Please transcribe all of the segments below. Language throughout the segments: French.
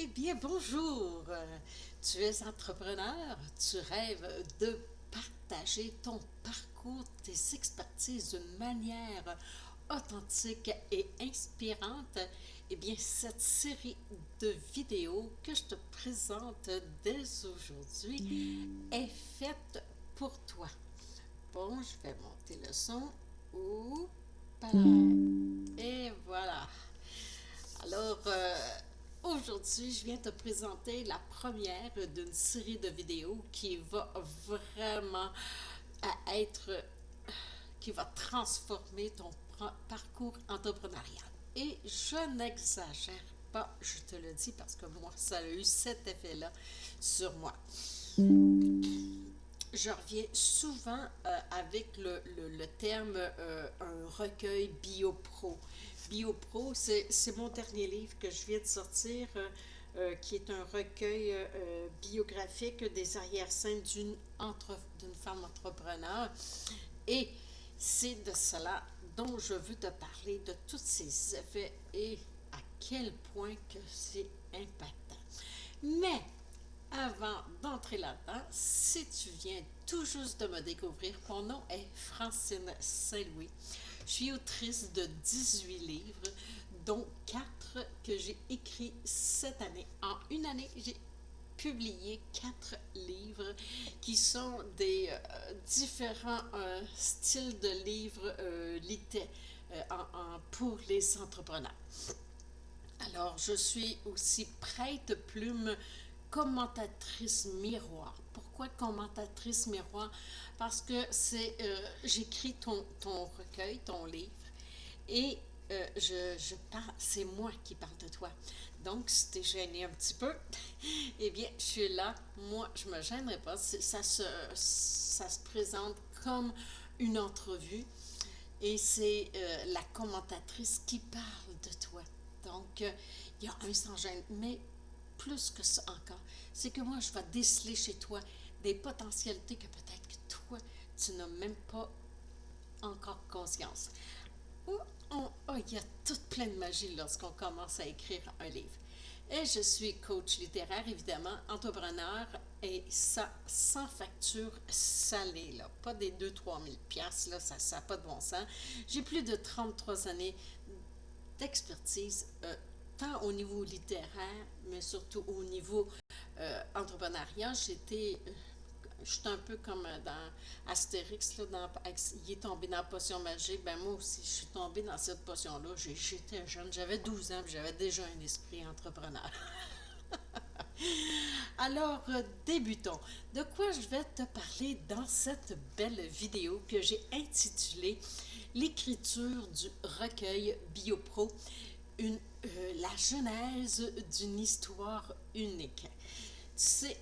Eh bien, bonjour. Tu es entrepreneur, tu rêves de partager ton parcours, tes expertises d'une manière authentique et inspirante. Eh bien, cette série de vidéos que je te présente dès aujourd'hui est faite pour toi. Bon, je vais monter le son. Ouh, et voilà. Alors, aujourd'hui, je viens te présenter la première d'une série de vidéos qui va vraiment être, qui va transformer ton parcours entrepreneurial. Et je n'exagère pas, je te le dis parce que moi, ça a eu cet effet-là sur moi. Je reviens souvent avec le terme un recueil BioPro. BioPro, c'est mon dernier livre que je viens de sortir, qui est un recueil biographique des arrière-scènes d'une femme entrepreneur. Et c'est de cela dont je veux te parler, de tous ces effets et à quel point que c'est impactant. Mais avant d'entrer là-dedans, si tu viens tout juste de me découvrir, mon nom est Francine Saint-Louis. Je suis autrice de 18 livres, dont 4 que j'ai écrits cette année. En une année, j'ai publié 4 livres qui sont des différents styles de livres pour les entrepreneurs. Alors, je suis aussi prête-plume, commentatrice miroir. Pourquoi commentatrice miroir? Parce que j'écris ton recueil, ton livre, et c'est moi qui parle de toi. Donc, si t'es gêné un petit peu, eh bien, je suis là. Moi, je me gênerai pas. Ça se présente comme une entrevue et c'est la commentatrice qui parle de toi. Donc, il y a un sans gêne. Mais plus que ça encore, c'est que moi, je vais déceler chez toi des potentialités que peut-être que toi, tu n'as même pas encore conscience. Il y a toute plein de magie lorsqu'on commence à écrire un livre. Et je suis coach littéraire, évidemment, entrepreneur, et ça, sans facture salée, là. Pas des 2-3 000 piastres, là, ça n'a pas de bon sens. J'ai plus de 33 années d'expertise, tant au niveau littéraire, mais surtout au niveau entrepreneuriat. Je suis un peu comme dans Astérix, là, il est tombé dans la potion magique. Ben moi aussi, je suis tombée dans cette potion-là. J'étais jeune, j'avais 12 ans, puis j'avais déjà un esprit entrepreneur. Alors, débutons. De quoi je vais te parler dans cette belle vidéo que j'ai intitulée L'écriture du recueil BioPro, la genèse d'une histoire unique. Tu sais,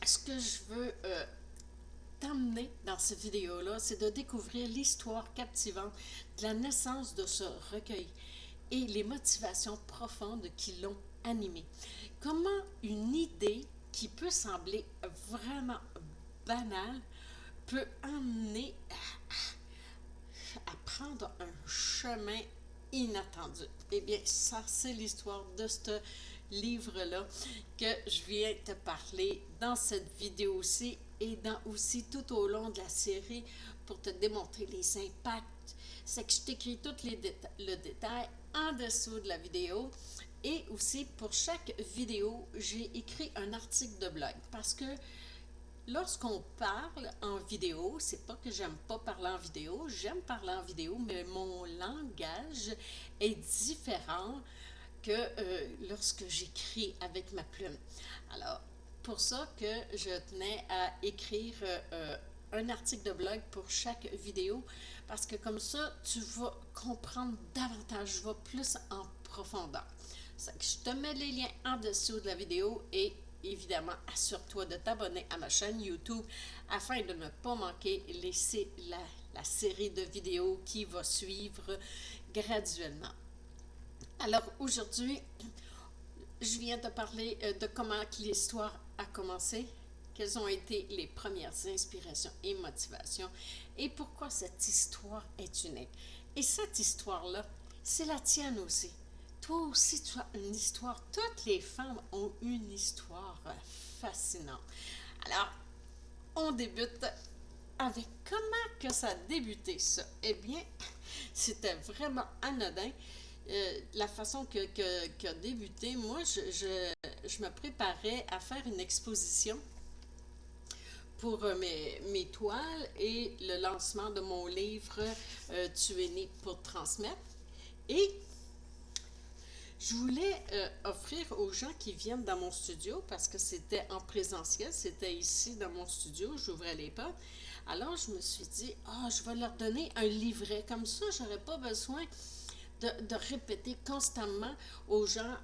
ce que je veux t'emmener dans cette vidéo-là, c'est de découvrir l'histoire captivante de la naissance de ce recueil et les motivations profondes qui l'ont animé. Comment une idée qui peut sembler vraiment banale peut amener à prendre un chemin inattendu. Eh bien, ça, c'est l'histoire de ce livre-là que je viens te parler dans cette vidéo-ci et aussi tout au long de la série pour te démontrer les impacts. C'est que je t'écris tout le détail en dessous de la vidéo. Et aussi, pour chaque vidéo, j'ai écrit un article de blog parce que lorsqu'on parle en vidéo, c'est pas que j'aime pas parler en vidéo, j'aime parler en vidéo, mais mon langage est différent que lorsque j'écris avec ma plume. Alors, pour ça que je tenais à écrire un article de blog pour chaque vidéo, parce que comme ça, tu vas comprendre davantage, je vais plus en profondeur. Je te mets les liens en dessous de la vidéo et évidemment, assure-toi de t'abonner à ma chaîne YouTube afin de ne pas manquer la série de vidéos qui va suivre graduellement. Alors aujourd'hui, je viens de parler de comment l'histoire a commencé, quelles ont été les premières inspirations et motivations et pourquoi cette histoire est unique. Et cette histoire-là, c'est la tienne aussi. toi aussi, tu as une histoire. Toutes les femmes ont une histoire fascinante. Alors, on débute avec comment que ça a débuté, ça. Eh bien, c'était vraiment anodin. La façon que a débuté, moi, je me préparais à faire une exposition pour mes toiles et le lancement de mon livre Tu es né pour transmettre. Et je voulais offrir aux gens qui viennent dans mon studio, parce que c'était en présentiel, c'était ici dans mon studio, j'ouvrais les portes. Alors je me suis dit, je vais leur donner un livret. Comme ça, j'aurais pas besoin de répéter constamment aux gens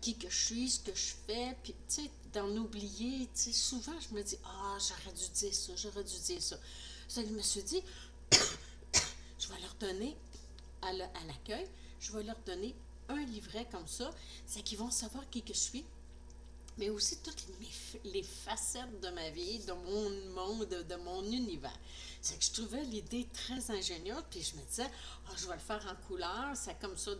qui que je suis, ce que je fais, puis tu sais, d'en oublier. Tu sais, souvent, je me dis, j'aurais dû dire ça, j'aurais dû dire ça. Ça, je me suis dit, je vais leur donner à l'accueil, je vais leur donner un livret comme ça, c'est qu'ils vont savoir qui que je suis, mais aussi toutes les facettes de ma vie, de mon monde, de mon univers. C'est que je trouvais l'idée très ingénieuse, puis je me disais, je vais le faire en couleur, c'est comme ça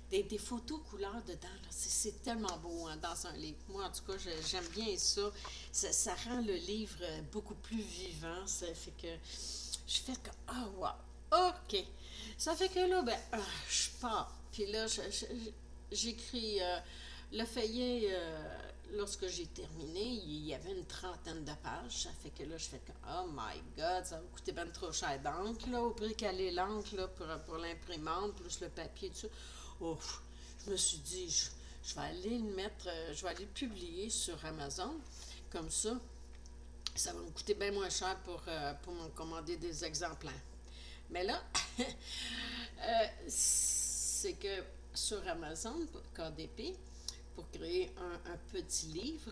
des photos couleur dedans. C'est tellement beau hein, dans un livre. Moi, en tout cas, j'aime bien ça. Ça rend le livre beaucoup plus vivant. Ça fait que je fais comme, wow, ok. Ça fait que là, je pars. Puis là, j'écris le feuillet. Lorsque j'ai terminé, il y avait une trentaine de pages. Ça fait que là, je fais comme, oh my God, ça va coûter ben trop cher d'encre, là, au prix qu'elle est l'encre, là, pour l'imprimante, plus le papier, tout ça. Ouf, je me suis dit, je vais aller le mettre, je vais aller le publier sur Amazon. Comme ça va me coûter bien moins cher pour me commander des exemplaires. Mais là, c'est que sur Amazon, KDP, pour créer un petit livre,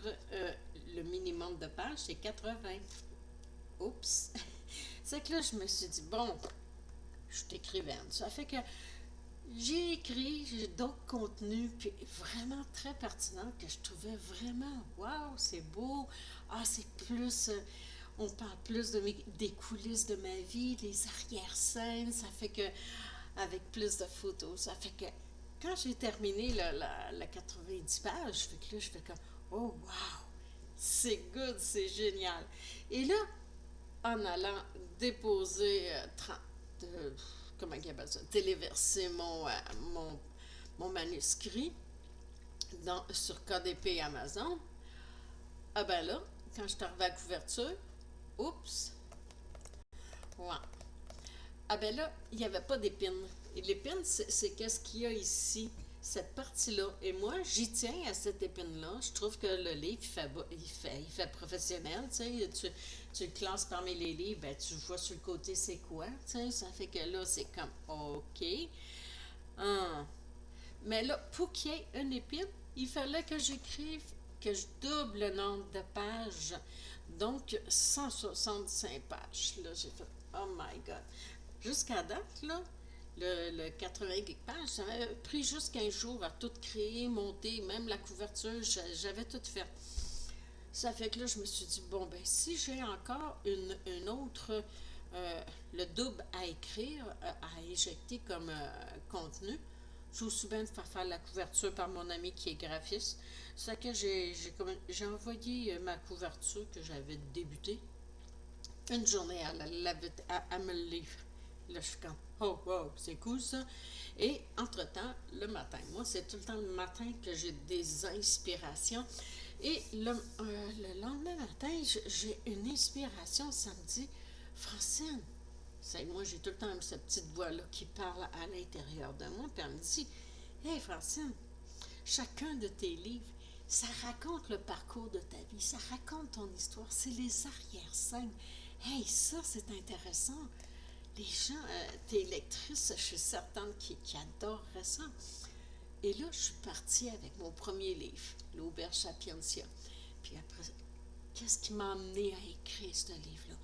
le minimum de pages, c'est 80. Oups! C'est que là, je me suis dit, bon, je suis écrivaine. Ça fait que j'ai écrit j'ai d'autres contenus, puis vraiment très pertinents, que je trouvais vraiment, waouh, c'est beau. C'est plus, on parle plus des coulisses de ma vie, les arrière-scènes, ça fait que, avec plus de photos, ça fait que, quand j'ai terminé la 90 pages, fait que là, je fais comme, oh, wow, c'est good, c'est génial. Et là, en allant déposer, comment il appelle ça, téléverser mon, mon manuscrit sur KDP Amazon, ben là, quand je suis arrivée à la couverture, oups, ouais. Ben là, il n'y avait pas d'épines. Et l'épine, c'est qu'est-ce qu'il y a ici, cette partie-là. Et moi, j'y tiens à cette épine-là. Je trouve que le livre, il fait professionnel. Tu le classes parmi les livres, ben, tu vois sur le côté c'est quoi. Ça fait que là, c'est comme OK. Hum. Mais là, pour qu'il y ait une épine, il fallait que j'écrive, que je double le nombre de pages. Donc, 165 pages. Là, j'ai fait, oh my God. Jusqu'à date, là, le 80 pages, ça m'a pris juste 15 jours à tout créer, monter, même la couverture, j'avais tout fait. Ça fait que là, je me suis dit, bon, ben, si j'ai encore une autre, le double à écrire, à éjecter comme contenu, j'ai aussi bien de faire la couverture par mon ami qui est graphiste. C'est que j'ai envoyé ma couverture que j'avais débutée une journée à me le lire. Là, je suis comme, oh, wow, c'est cool ça. Et entre-temps, le matin, moi, c'est tout le temps le matin que j'ai des inspirations. Et le lendemain matin, j'ai une inspiration, ça me dit, Francine, moi, j'ai tout le temps cette petite voix-là qui parle à l'intérieur de moi, puis elle me dit, hey, Francine, chacun de tes livres, ça raconte le parcours de ta vie, ça raconte ton histoire, c'est les arrière-scènes. Hey, ça, c'est intéressant. Les gens, tes lectrices, je suis certaine qui adoreraient ça. Et là, je suis partie avec mon premier livre, L'Auberge Sapientia. Puis après, qu'est-ce qui m'a amené à écrire ce livre-là?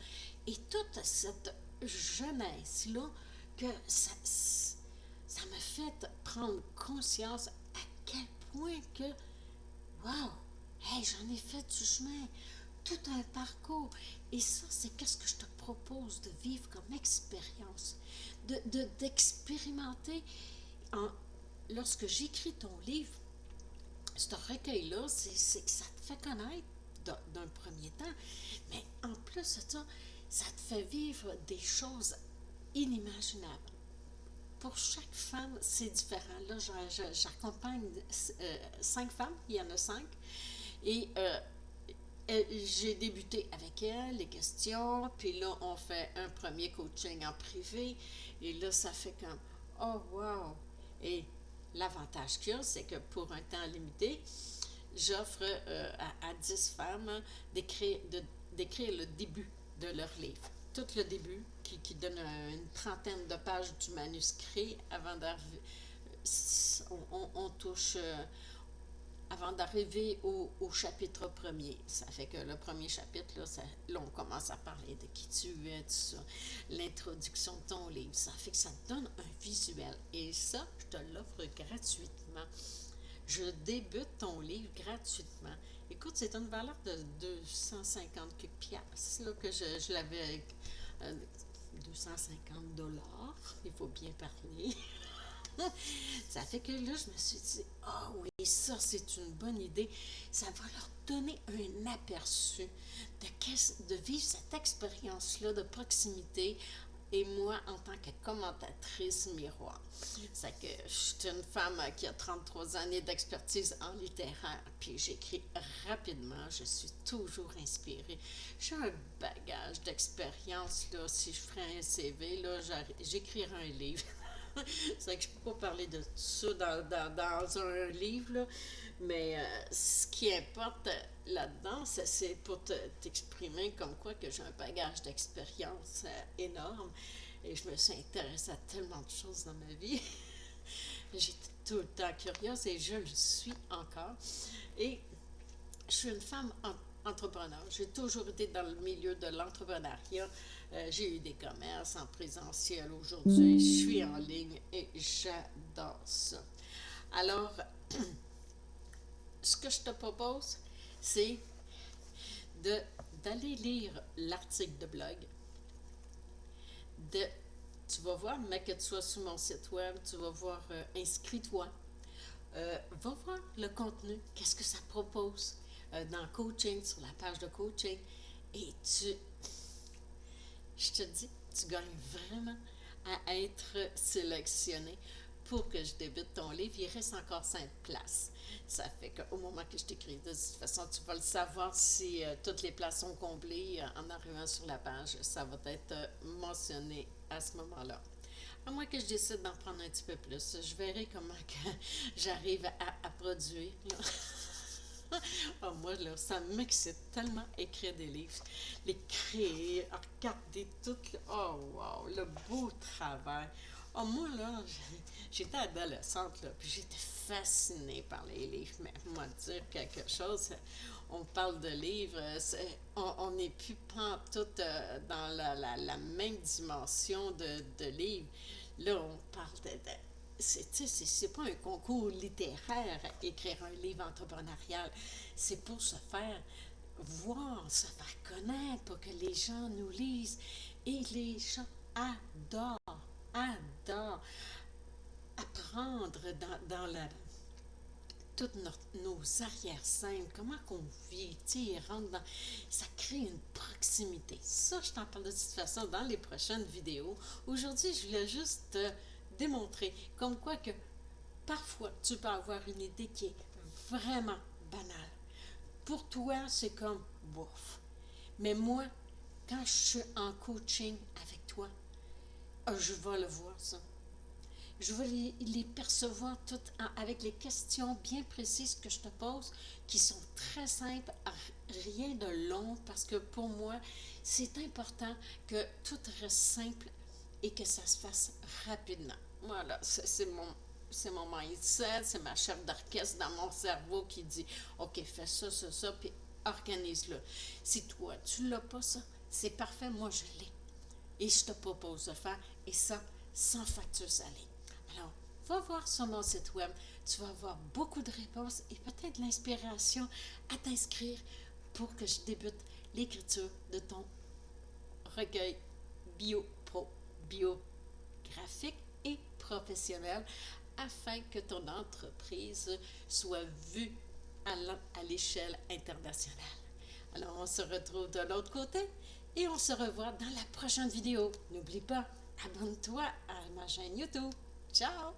Et toute cette jeunesse-là, que ça m'a fait prendre conscience à quel point que, wow, hey, j'en ai fait du chemin, tout un parcours. Et ça, c'est qu'est-ce que je te propose de vivre comme expérience, d'expérimenter en lorsque j'écris ton livre, ce recueil-là, c'est que ça te fait connaître d'un premier temps, mais en plus de ça, ça te fait vivre des choses inimaginables. Pour chaque femme, c'est différent. Là, j'accompagne 5 femmes, il y en a 5, et j'ai débuté avec elle, les questions, puis là, on fait un premier coaching en privé, et là, ça fait comme, oh wow! Et l'avantage qu'il y a, c'est que pour un temps limité, j'offre à 10 femmes d'écrire le début de leur livre. Tout le début, qui donne une trentaine de pages du manuscrit avant d'arriver. On touche avant d'arriver au chapitre premier. Ça fait que le premier chapitre, là, on commence à parler de qui tu es, tout ça, l'introduction de ton livre. Ça fait que ça te donne un visuel. Et ça, je te l'offre gratuitement. Je débute ton livre gratuitement. Écoute, c'est une valeur de 250 piastres, là, que je l'avais... 250 dollars, il faut bien parler. Ça fait que là, je me suis dit, ah oui, ça, c'est une bonne idée. Ça va leur donner un aperçu de vivre cette expérience-là de proximité. Et moi, en tant que commentatrice miroir. C'est que je suis une femme qui a 33 années d'expertise en littéraire, puis j'écris rapidement, je suis toujours inspirée. J'ai un bagage d'expérience, là, si je ferais un CV, là, j'écrirais un livre. C'est que je ne peux pas parler de tout ça dans un livre, là, mais ce qui importe là-dedans, c'est pour t'exprimer comme quoi que j'ai un bagage d'expérience énorme et je me suis intéressée à tellement de choses dans ma vie. J'étais tout le temps curieuse et je le suis encore. Et je suis une femme entrepreneur. J'ai toujours été dans le milieu de l'entrepreneuriat. J'ai eu des commerces en présentiel aujourd'hui. Je suis en ligne et j'adore ça. Alors, ce que je te propose, c'est de d'aller lire l'article de blog. De, tu vas voir, mais que tu sois sur mon site web, tu vas voir inscris-toi. Va voir le contenu, qu'est-ce que ça propose dans coaching, sur la page de coaching. Et je te dis, tu gagnes vraiment à être sélectionné pour que je débute ton livre. Il reste encore 5 places. Ça fait qu'au moment que je t'écris, de toute façon, tu vas le savoir si toutes les places sont comblées en arrivant sur la page. Ça va être mentionné à ce moment-là. À moins que je décide d'en prendre un petit peu plus, je verrai comment que j'arrive à produire. Oh, moi, là, ça m'excite tellement écrire des livres, les créer, regarder tout. Oh, wow, le beau travail. Oh, moi, là, j'étais adolescente, là, puis j'étais fascinée par les livres. Mais moi, dire quelque chose, on parle de livres, on n'est plus pantoute dans la même dimension de livres. Là, on parle c'est pas un concours littéraire, écrire un livre entrepreneurial. C'est pour se faire voir, se faire connaître, pour que les gens nous lisent. Et les gens adorent apprendre dans toutes nos arrière-scènes, comment qu'on vit, ça crée une proximité. Ça, je t'en parle de toute façon dans les prochaines vidéos. Aujourd'hui, je voulais juste te démontrer comme quoi que parfois, tu peux avoir une idée qui est vraiment banale. Pour toi, c'est comme bouf. Mais moi, quand je suis en coaching avec toi, je vais le voir, ça. Je vais les percevoir toutes avec les questions bien précises que je te pose, qui sont très simples, rien de long, parce que pour moi, c'est important que tout reste simple et que ça se fasse rapidement. Voilà, c'est mon mindset, c'est ma chef d'orchestre dans mon cerveau qui dit, OK, fais ça, puis organise-le. Si toi, tu l'as pas, ça, c'est parfait, moi, je l'ai. Et je te propose de faire, et ça, sans facture salée. Alors, va voir sur mon site web, tu vas avoir beaucoup de réponses et peut-être l'inspiration à t'inscrire pour que je débute l'écriture de ton recueil biographique et professionnel afin que ton entreprise soit vue à l'échelle internationale. Alors, on se retrouve de l'autre côté et on se revoit dans la prochaine vidéo. N'oublie pas, abonne-toi à ma chaîne YouTube. Ciao!